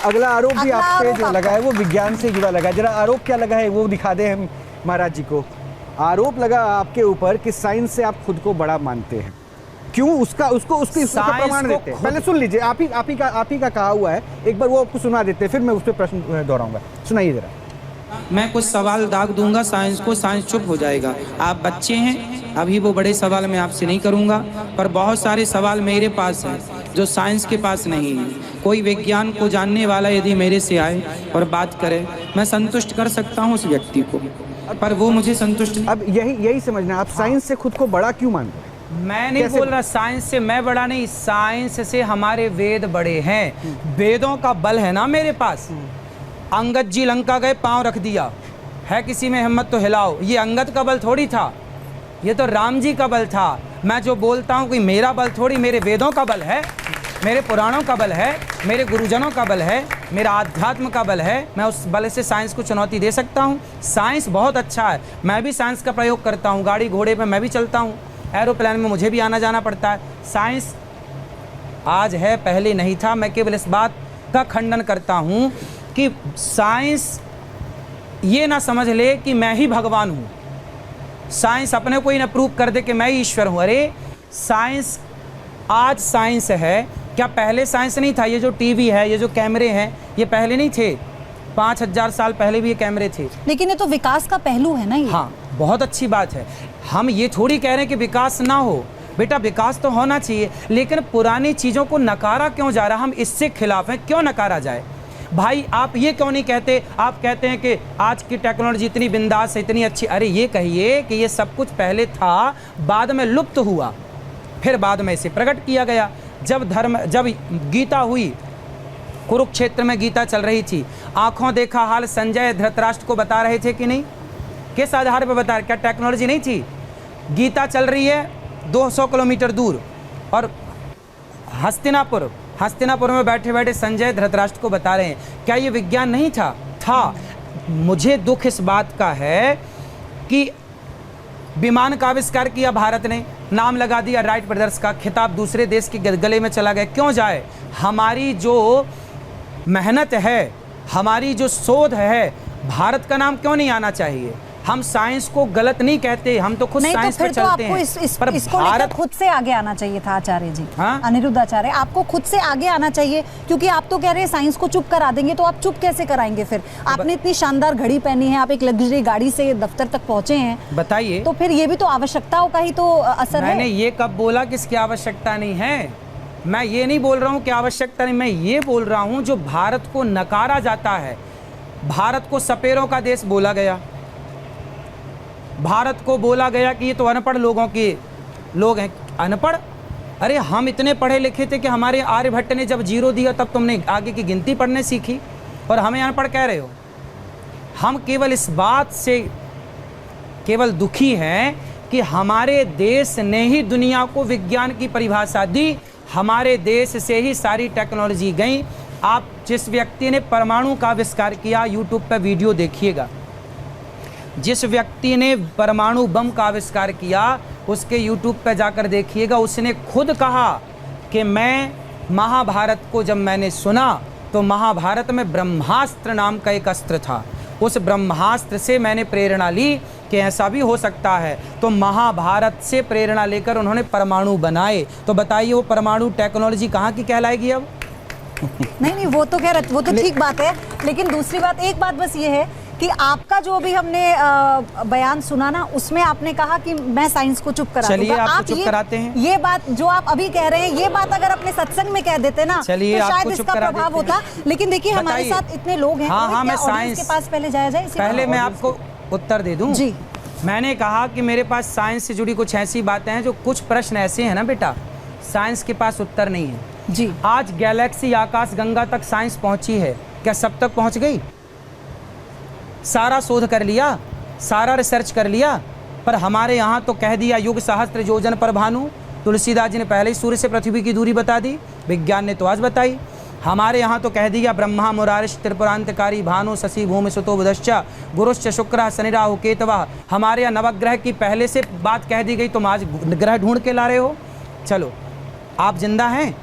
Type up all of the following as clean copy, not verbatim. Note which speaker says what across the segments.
Speaker 1: अगला आरोप भी आप पे जो लगा है वो विज्ञान से जुड़ा लगा है। जरा आरोप क्या लगा है वो दिखा दें हम महाराज जी को। आरोप लगा आपके ऊपर कि साइंस से आप खुद को बड़ा मानते हैं। क्यों? उसको प्रमाण देते हैं। पहले सुन लीजिए, आप ही का कहा हुआ है, एक बार वो आपको सुना देते हैं, फिर मैं उस पर प्रश्न दोहराऊंगा। सुनाइए जरा।
Speaker 2: मैं कुछ सवाल दाग दूंगा साइंस को, साइंस चुप हो जाएगा। आप बच्चे हैं, अभी वो बड़े सवाल मैं आपसे नहीं करूंगा, पर बहुत सारे सवाल मेरे पास हैं जो साइंस के पास नहीं है। कोई विज्ञान को जानने वाला यदि मेरे से आए और बात करे, मैं संतुष्ट कर सकता हूँ उस व्यक्ति को, पर वो मुझे संतुष्ट।
Speaker 1: अब यही समझना, आप साइंस से खुद को बड़ा क्यों मानते हैं?
Speaker 3: मैं नहीं बोल रहा साइंस से मैं बड़ा नहीं, साइंस से हमारे वेद बड़े हैं। वेदों का बल है ना मेरे पास। अंगद जी लंका गए, पांव रख दिया, है किसी में हिम्मत तो हिलाओ। ये अंगद का बल थोड़ी था, ये तो राम जी का बल था। मैं जो बोलता हूँ कि मेरा बल थोड़ी, मेरे वेदों का बल है, मेरे पुराणों का बल है, मेरे गुरुजनों का बल है, मेरा आध्यात्म का बल है। मैं उस बल से साइंस को चुनौती दे सकता हूँ। साइंस बहुत अच्छा है, मैं भी साइंस का प्रयोग करता हूँ। गाड़ी घोड़े पे मैं भी चलता हूँ, एरोप्लेन में मुझे भी आना जाना पड़ता है। साइंस आज है, पहले नहीं था। मैं केवल इस बात का खंडन करता हूँ कि साइंस ये ना समझ ले कि मैं ही भगवान हूँ। साइंस अपने को ही ना प्रूव कर दे कि मैं ही ईश्वर हूँ। अरे साइंस, आज साइंस है, क्या पहले साइंस नहीं था? ये जो टीवी है, ये जो कैमरे हैं, ये पहले नहीं थे? 5000 साल पहले भी ये कैमरे थे।
Speaker 4: लेकिन ये तो विकास का पहलू है ना ये।
Speaker 3: हाँ, बहुत अच्छी बात है। हम ये थोड़ी कह रहे हैं कि विकास ना हो, बेटा विकास तो होना चाहिए, लेकिन पुरानी चीज़ों को नकारा क्यों जा रहा? हम इससे खिलाफ हैं, क्यों नकारा जाए? भाई आप ये क्यों नहीं कहते? आप कहते हैं कि आज की टेक्नोलॉजी इतनी बिंदास है, इतनी अच्छी। अरे ये कहिए कि ये सब कुछ पहले था, बाद में लुप्त हुआ, फिर बाद में इसे प्रकट किया गया। जब गीता हुई, कुरुक्षेत्र में गीता चल रही थी, आंखों देखा हाल संजय धृतराष्ट्र को बता रहे थे कि नहीं? किस आधार पर बता रहे? क्या टेक्नोलॉजी नहीं थी? गीता चल रही है 200 किलोमीटर दूर, और हस्तिनापुर में बैठे बैठे संजय धृतराष्ट्र को बता रहे हैं। क्या ये विज्ञान नहीं था? मुझे दुख इस बात का है कि विमान का आविष्कार किया भारत ने, नाम लगा दिया राइट ब्रदर्स का, खिताब दूसरे देश के गले में चला गया। क्यों जाए? हमारी जो मेहनत है, हमारी जो शोध है, भारत का नाम क्यों नहीं आना चाहिए? हम साइंस को गलत नहीं कहते, हम तो खुद साइंस पर चलते हैं।
Speaker 4: पर इसको भारत खुद से आगे आना चाहिए था आचार्य जी। हाँ? अनिरुद्ध आचार्य, आपको खुद से आगे आना चाहिए, क्योंकि आप तो कह रहे हैं साइंस को चुप करा देंगे, तो आप चुप कैसे कराएंगे फिर? आपने इतनी शानदार घड़ी पहनी है, आप एक लग्जरी गाड़ी से दफ्तर तक पहुंचे हैं,
Speaker 3: बताइए।
Speaker 4: तो फिर ये भी तो आवश्यकताओं का ही तो असर है।
Speaker 3: मैंने ये कब बोला कि इसकी आवश्यकता नहीं है? मैं ये नहीं बोल रहा हूँ कि आवश्यकता नहीं, मैं ये बोल रहा हूँ जो भारत को नकारा जाता है। भारत को सपेरों का देश बोला गया, भारत को बोला गया कि ये तो अनपढ़ लोग हैं। अनपढ़? अरे हम इतने पढ़े लिखे थे कि हमारे आर्यभट्ट ने जब 0 दिया तब तुमने आगे की गिनती पढ़ने सीखी, और हमें अनपढ़ कह रहे हो। हम केवल इस बात से केवल दुखी हैं कि हमारे देश ने ही दुनिया को विज्ञान की परिभाषा दी, हमारे देश से ही सारी टेक्नोलॉजी गई। आप जिस व्यक्ति ने परमाणु का आविष्कार किया, यूट्यूब पर वीडियो देखिएगा, जिस व्यक्ति ने परमाणु बम का आविष्कार किया उसके यूट्यूब पर जाकर देखिएगा। उसने खुद कहा कि मैं महाभारत को जब मैंने सुना तो महाभारत में ब्रह्मास्त्र नाम का एक अस्त्र था, उस ब्रह्मास्त्र से मैंने प्रेरणा ली कि ऐसा भी हो सकता है। तो महाभारत से प्रेरणा लेकर उन्होंने परमाणु बनाए। तो बताइए वो परमाणु टेक्नोलॉजी कहाँ की कहलाएगी अब?
Speaker 4: नहीं, वो तो खैर वो तो ठीक बात है, लेकिन दूसरी बात, एक बात बस ये है कि आपका जो भी हमने बयान सुना ना, उसमें आपने कहा कि मैं साइंस को चुप करा दूंगा।
Speaker 3: आप चुप कराते हैं।
Speaker 4: ये बात जो आप अभी कह रहे हैं, ये बात अगर अपने सत्संग में कह देते ना, तो शायद इसका प्रभाव होता। लेकिन देखिए हमारे साथ इतने लोग हैं।
Speaker 3: हाँ, मैं साइंस
Speaker 4: के पास पहले जाया जाए,
Speaker 3: पहले मैं आपको उत्तर दे दूं
Speaker 4: जी।
Speaker 3: मैंने कहा कि मेरे पास साइंस से जुड़ी कुछ ऐसी बातें हैं, जो कुछ प्रश्न ऐसे हैं ना बेटा, साइंस के पास उत्तर नहीं है
Speaker 4: जी।
Speaker 3: आज गैलेक्सी आकाश गंगा तक साइंस पहुंची है, क्या सब तक पहुंच गई? सारा शोध कर लिया, सारा रिसर्च कर लिया, पर हमारे यहाँ तो कह दिया युग सहस्त्र योजन पर भानु। तुलसीदास जी ने पहले ही सूर्य से पृथ्वी की दूरी बता दी, विज्ञान ने तो आज बताई। हमारे यहाँ तो कह दिया ब्रह्मा मुरारिश त्रिपुरांतकारी भानु शशि भूमि सुतो बुधश्च गुरुश्च शुक्र शनि राहु केतवः। हमारे यहाँ नवग्रह की पहले से बात कह दी गई, तुम आज ग्रह ढूंढ के ला रहे हो। चलो, आप जिंदा हैं?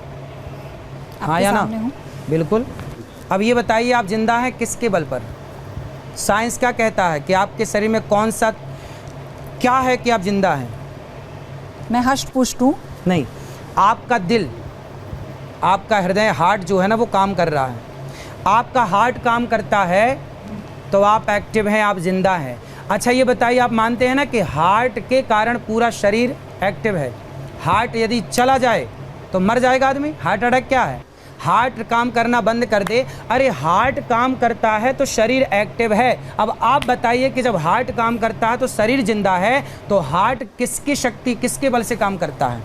Speaker 3: हाँ या ना? बिल्कुल। अब ये बताइए आप जिंदा हैं किसके बल पर? साइंस क्या कहता है कि आपके शरीर में कौन सा क्या है कि आप जिंदा हैं?
Speaker 4: मैं हष्ट पुष्ट हूँ?
Speaker 3: नहीं, आपका दिल, आपका हृदय, हार्ट जो है ना वो काम कर रहा है। आपका हार्ट काम करता है तो आप एक्टिव हैं, आप जिंदा हैं। अच्छा ये बताइए, आप मानते हैं ना कि हार्ट के कारण पूरा शरीर एक्टिव है? हार्ट यदि चला जाए तो मर जाएगा आदमी। हार्ट अटैक क्या है? हार्ट काम करना बंद कर दे, अरे हार्ट काम करता है तो शरीर एक्टिव है। अब आप बताइए कि जब हार्ट काम करता है तो शरीर जिंदा है, तो हार्ट किसकी शक्ति, किसके बल से काम करता है?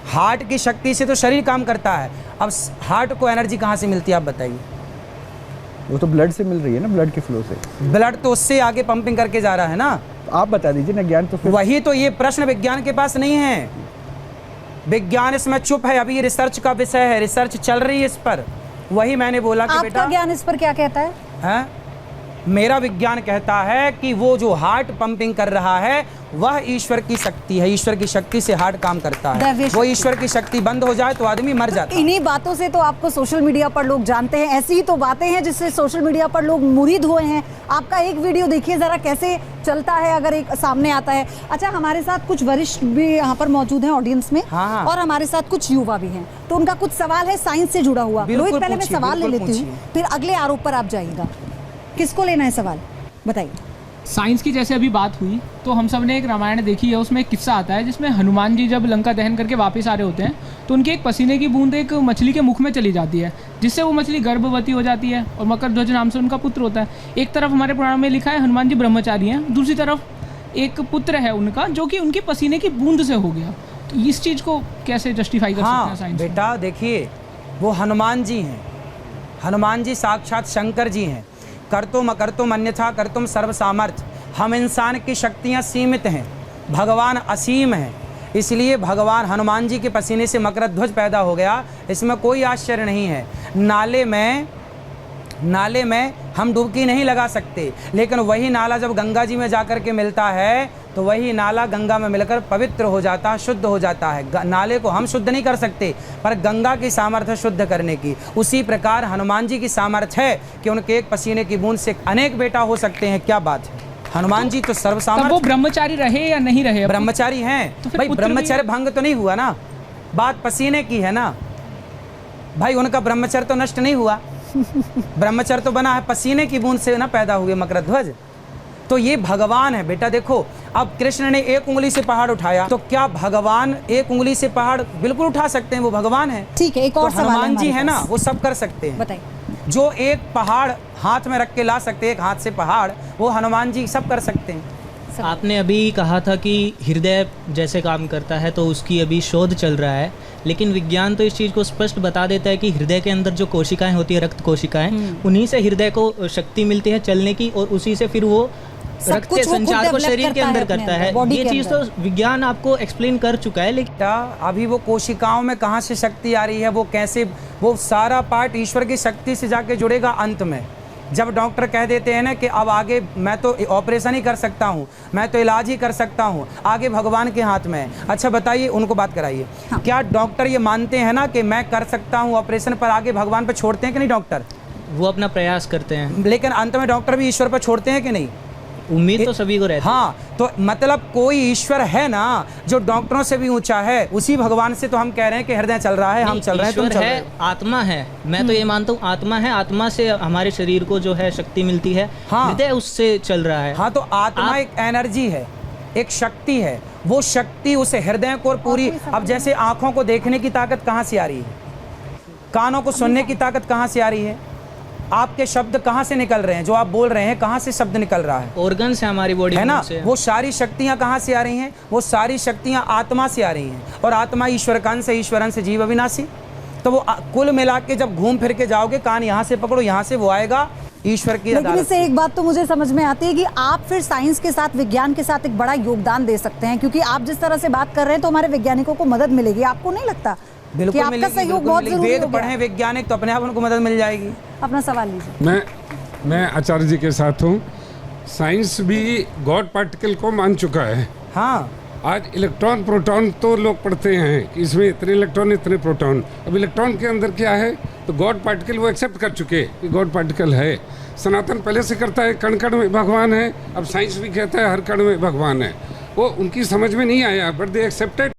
Speaker 3: हार्ट की शक्ति से तो शरीर काम करता है। अब हार्ट को एनर्जी कहाँ से मिलती है आप बताइए?
Speaker 1: वो तो ब्लड से मिल रही है ना, ब्लड के फ्लो से।
Speaker 3: ब्लड तो उससे आगे पंपिंग करके जा रहा है ना।
Speaker 1: आप बता दीजिए ना ज्ञान तो फिर।
Speaker 3: वही तो, ये प्रश्न विज्ञान के पास नहीं है। विज्ञान इसमें चुप है, अभी रिसर्च का विषय है, रिसर्च चल रही है इस पर। वही मैंने बोला कि बेटा,
Speaker 4: आपका ज्ञान इस पर क्या कहता है?
Speaker 3: हैं? मेरा विज्ञान कहता है कि वो जो हार्ट पंपिंग कर रहा है वह ईश्वर की शक्ति है। ईश्वर की शक्ति से हार्ट काम करता है। वो ईश्वर की शक्ति बंद हो जाए तो आदमी मर जाता है।
Speaker 4: इन्हीं बातों से तो आपको सोशल मीडिया पर लोग जानते हैं। ऐसी ही तो बातें हैं जिससे सोशल मीडिया पर लोग मुरीद हुए हैं। आपका एक वीडियो देखिए जरा कैसे चलता है, अगर एक सामने आता है। अच्छा, हमारे साथ कुछ वरिष्ठ भी यहाँ पर मौजूद हैं ऑडियंस में।
Speaker 3: हाँ।
Speaker 4: और हमारे साथ कुछ युवा भी हैं, तो उनका कुछ सवाल है साइंस से जुड़ा हुआ। रोहित, पहले मैं सवाल ले लेती हूँ, फिर अगले आरोप पर आप जाइएगा। किसको लेना है सवाल, बताइए।
Speaker 5: साइंस की जैसे अभी बात हुई तो हम सब ने एक रामायण देखी है, उसमें एक किस्सा आता है जिसमें हनुमान जी जब लंका दहन करके वापस आ रहे होते हैं तो उनके एक पसीने की बूंद एक मछली के मुख में चली जाती है, जिससे वो मछली गर्भवती हो जाती है और मकर ध्वज नाम से उनका पुत्र होता है। एक तरफ हमारे पुराण में लिखा है हनुमान जी ब्रह्मचारी हैं, दूसरी तरफ एक पुत्र है उनका जो कि उनकी पसीने की बूंद से हो गया। तो इस चीज़ को कैसे जस्टिफाई कर सकते हैं साइंस?
Speaker 3: बेटा देखिए, वो हनुमान जी हैं, हनुमान जी साक्षात शंकर जी हैं। कर्तुम अकर्तुम अन्यथा कर्तुम सर्व सामर्थ्य। हम इंसान की शक्तियाँ सीमित हैं, भगवान असीम हैं। इसलिए भगवान हनुमान जी के पसीने से मकर ध्वज पैदा हो गया, इसमें कोई आश्चर्य नहीं है। नाले में हम डुबकी नहीं लगा सकते, लेकिन वही नाला जब गंगा जी में जाकर के मिलता है तो वही नाला गंगा में मिलकर पवित्र हो जाता है, शुद्ध हो जाता है। नाले को हम शुद्ध नहीं कर सकते, पर गंगा की सामर्थ्य शुद्ध करने की। उसी प्रकार हनुमान जी की सामर्थ्य है कि उनके एक पसीने की बूंद से अनेक बेटा हो सकते हैं। क्या बात है, हनुमान जी तो सर्वसामर्थ्य।
Speaker 5: वो ब्रह्मचारी रहे या नहीं रहे?
Speaker 3: ब्रह्मचारी हैं तो भाई, ब्रह्मचर्य भंग तो नहीं हुआ ना, बात पसीने की है ना भाई। उनका ब्रह्मचर्य तो नष्ट नहीं हुआ, ब्रह्मचर्य तो बना है, पसीने की बूंद से ना पैदा हुए मकर ध्वज। तो ये भगवान है बेटा। देखो, अब कृष्ण ने एक उंगली से पहाड़ उठाया, तो क्या भगवान एक उंगली से पहाड़ बिल्कुल उठा सकते हैं? वो भगवान है।
Speaker 4: ठीक है, एक और
Speaker 3: तो
Speaker 4: सवाल
Speaker 3: हनुमान जी है ना, वो सब कर सकते हैं।
Speaker 4: बताइए।
Speaker 3: जो एक पहाड़ हाथ में रख के ला सकते हैं, एक हाथ से पहाड़, वो हनुमान जी सब कर सकते हैं।
Speaker 6: आपने अभी कहा था कि हृदय जैसे काम करता है तो उसकी अभी शोध चल रहा है, लेकिन विज्ञान तो इस चीज़ को स्पष्ट बता देता है कि हृदय के अंदर जो कोशिकाएं होती है, रक्त कोशिकाएं, उन्हीं से हृदय को शक्ति मिलती है चलने की, और उसी से फिर वो रक्त के संचार को शरीर के अंदर करता है। ये चीज़ तो विज्ञान आपको एक्सप्लेन कर चुका है। लेकिन
Speaker 3: अभी वो कोशिकाओं में कहाँ से शक्ति आ रही है, वो कैसे, वो सारा पार्ट ईश्वर की शक्ति से जाके जुड़ेगा अंत में। जब डॉक्टर कह देते हैं ना कि अब आगे मैं तो ऑपरेशन ही कर सकता हूँ, मैं तो इलाज ही कर सकता हूँ, आगे भगवान के हाथ में है। अच्छा बताइए, उनको बात कराइए। हाँ। क्या डॉक्टर ये मानते हैं ना कि मैं कर सकता हूँ ऑपरेशन, पर आगे भगवान पर छोड़ते हैं कि नहीं डॉक्टर?
Speaker 6: वो अपना प्रयास करते हैं,
Speaker 3: लेकिन अंत में डॉक्टर भी ईश्वर पर छोड़ते हैं कि नहीं?
Speaker 6: उम्मीद तो सभी को रहती है।
Speaker 3: हाँ, तो मतलब कोई ईश्वर है ना जो डॉक्टरों से भी ऊंचा है। उसी भगवान से तो हम कह रहे हैं कि हृदय चल रहा है, हम चल रहे हैं, तुम चल रहे हो।
Speaker 6: आत्मा है, मैं तो ये मानता हूँ आत्मा है, आत्मा से हमारे शरीर को जो है शक्ति मिलती है।
Speaker 3: हाँ,
Speaker 6: हृदय उससे चल रहा है।
Speaker 3: हाँ, तो आत्मा एक एनर्जी है, एक शक्ति है। वो शक्ति उस हृदय को पूरी, अब जैसे आंखों को देखने की ताकत कहाँ से आ रही है, कानों को सुनने की ताकत कहाँ से आ रही है, आपके शब्द कहाँ से निकल रहे हैं, जो आप बोल रहे हैं कहाँ से शब्द निकल रहा है?
Speaker 6: ऑर्गन से, हमारी बॉडी
Speaker 3: है ना। वो सारी शक्तियाँ कहाँ से आ रही हैं? वो सारी शक्तियाँ आत्मा से आ रही हैं, और आत्मा ईश्वर कान से, ईश्वरन से जीव अविनाशी। तो वो कुल मिला के जब घूम फिर के जाओगे, कान यहाँ से पकड़ो, यहाँ से वो आएगा ईश्वर की।
Speaker 4: लेकिन इससे एक बात तो मुझे समझ में आती है कि आप फिर साइंस के साथ, विज्ञान के साथ एक बड़ा योगदान दे सकते हैं, क्योंकि आप जिस तरह से बात कर रहे हैं तो हमारे वैज्ञानिकों को मदद मिलेगी। आपको नहीं लगता?
Speaker 3: बिल्कुल
Speaker 4: आपका सहयोग बहुत जरूरी है।
Speaker 3: वेद पढ़े वैज्ञानिक तो अपने आप उनको मदद मिल जाएगी।
Speaker 4: अपना सवाल लीजिए।
Speaker 7: मैं आचार्य जी के साथ हूँ। साइंस भी गॉड पार्टिकल को मान चुका है।
Speaker 3: हाँ,
Speaker 7: आज इलेक्ट्रॉन प्रोटॉन तो लोग पढ़ते हैं कि इसमें इतने इलेक्ट्रॉन इतने प्रोटॉन, अब इलेक्ट्रॉन के अंदर क्या है, तो गॉड पार्टिकल वो एक्सेप्ट कर चुके कि गॉड पार्टिकल है। सनातन पहले से करता है कण कण में भगवान है, अब साइंस भी कहता है हर कण में भगवान है। वो उनकी समझ में नहीं आया, बट दे एक्सेप्टेड।